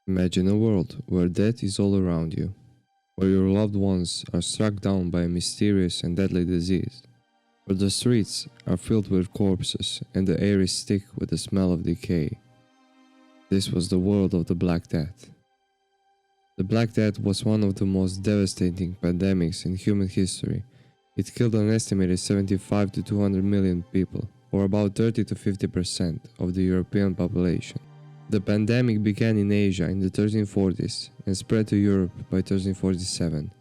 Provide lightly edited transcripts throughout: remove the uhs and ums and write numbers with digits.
Imagine a world where death is all around you, where your loved ones are struck down by a mysterious and deadly disease, where the streets are filled with corpses and the air is thick with the smell of decay. This was the world of the Black Death. The Black Death was one of the most devastating pandemics in human history. It killed an estimated 75 to 200 million people, or about 30 to 50% of the European population. The pandemic began in Asia in the 1340s and spread to Europe by 1347.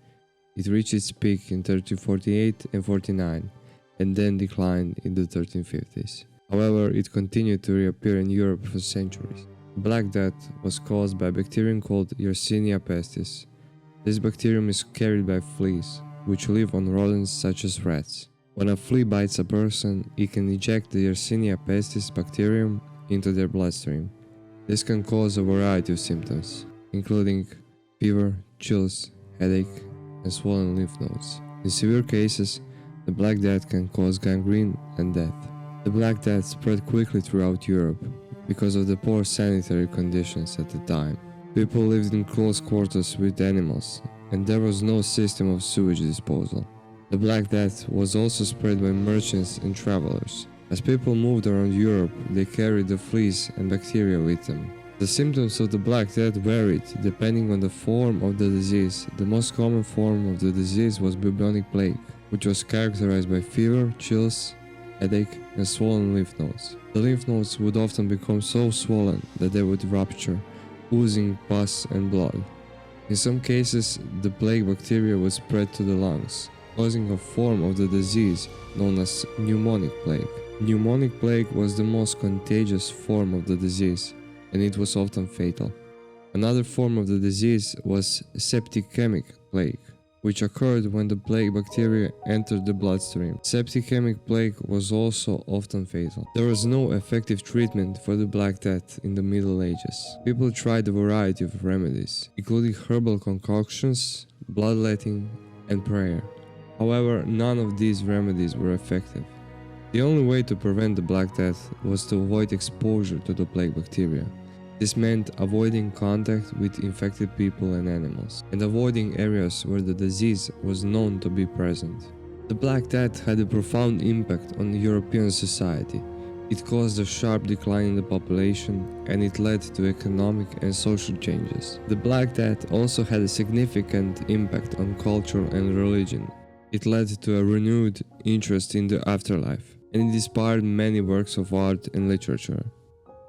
It reached its peak in 1348 and 49, and then declined in the 1350s. However, it continued to reappear in Europe for centuries. Black Death was caused by a bacterium called Yersinia pestis. This bacterium is carried by fleas, which live on rodents such as rats. When a flea bites a person, it can eject the Yersinia pestis bacterium into their bloodstream. This can cause a variety of symptoms, including fever, chills, headache, and swollen lymph nodes. In severe cases, the Black Death can cause gangrene and death. The Black Death spread quickly throughout Europe because of the poor sanitary conditions at the time. People lived in close quarters with animals, and there was no system of sewage disposal. The Black Death was also spread by merchants and travelers. As people moved around Europe, they carried the fleas and bacteria with them. The symptoms of the Black Death varied depending on the form of the disease. The most common form of the disease was bubonic plague, which was characterized by fever, chills, headache, and swollen lymph nodes. The lymph nodes would often become so swollen that they would rupture, oozing pus and blood. In some cases, the plague bacteria would spread to the lungs, causing a form of the disease known as pneumonic plague. Pneumonic plague was the most contagious form of the disease, and it was often fatal. Another form of the disease was septicemic plague, which occurred when the plague bacteria entered the bloodstream. Septicemic plague was also often fatal. There was no effective treatment for the Black Death in the Middle Ages. People tried a variety of remedies, including herbal concoctions, bloodletting, and prayer. However, none of these remedies were effective. The only way to prevent the Black Death was to avoid exposure to the plague bacteria. This meant avoiding contact with infected people and animals, and avoiding areas where the disease was known to be present. The Black Death had a profound impact on European society. It caused a sharp decline in the population, and it led to economic and social changes. The Black Death also had a significant impact on culture and religion. It led to a renewed interest in the afterlife, and it inspired many works of art and literature.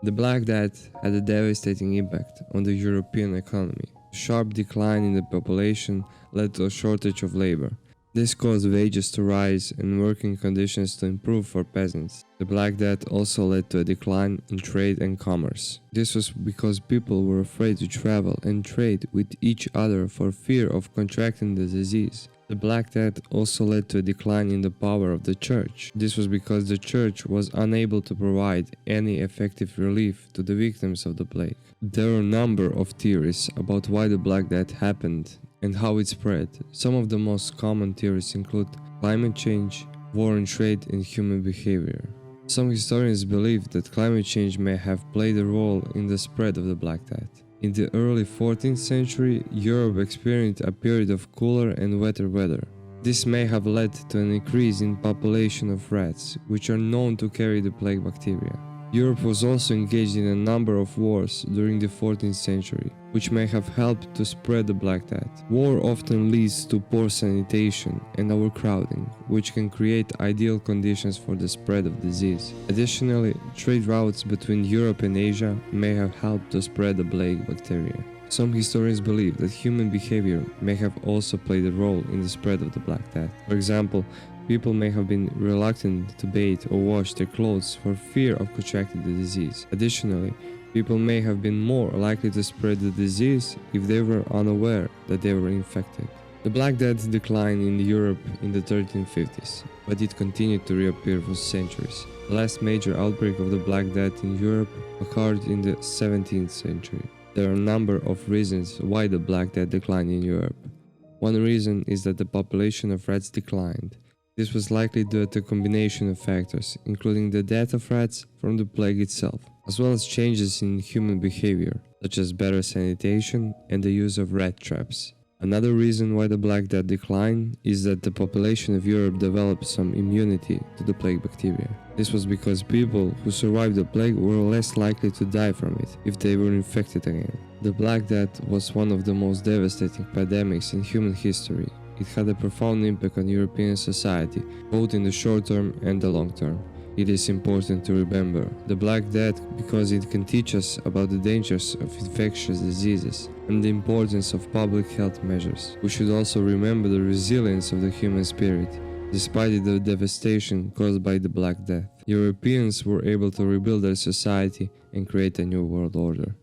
The Black Death had a devastating impact on the European economy. A sharp decline in the population led to a shortage of labor. This caused wages to rise and working conditions to improve for peasants. The Black Death also led to a decline in trade and commerce. This was because people were afraid to travel and trade with each other for fear of contracting the disease. The Black Death also led to a decline in the power of the church. This was because the church was unable to provide any effective relief to the victims of the plague. There are a number of theories about why the Black Death happened and how it spread. Some of the most common theories include climate change, war and trade, and human behavior. Some historians believe that climate change may have played a role in the spread of the Black Death. In the early 14th century, Europe experienced a period of cooler and wetter weather. This may have led to an increase in population of rats, which are known to carry the plague bacteria. Europe was also engaged in a number of wars during the 14th century, which may have helped to spread the Black Death. War often leads to poor sanitation and overcrowding, which can create ideal conditions for the spread of disease. Additionally, trade routes between Europe and Asia may have helped to spread the plague bacteria. Some historians believe that human behavior may have also played a role in the spread of the Black Death. For example, people may have been reluctant to bathe or wash their clothes for fear of contracting the disease. Additionally, people may have been more likely to spread the disease if they were unaware that they were infected. The Black Death declined in Europe in the 1350s, but it continued to reappear for centuries. The last major outbreak of the Black Death in Europe occurred in the 17th century. There are a number of reasons why the Black Death declined in Europe. One reason is that the population of rats declined. This was likely due to a combination of factors, including the death of rats from the plague itself, as well as changes in human behavior, such as better sanitation and the use of rat traps. Another reason why the Black Death declined is that the population of Europe developed some immunity to the plague bacteria. This was because people who survived the plague were less likely to die from it if they were infected again. The Black Death was one of the most devastating pandemics in human history. It had a profound impact on European society, both in the short term and the long term. It is important to remember the Black Death because it can teach us about the dangers of infectious diseases and the importance of public health measures. We should also remember the resilience of the human spirit. Despite the devastation caused by the Black Death, Europeans were able to rebuild their society and create a new world order.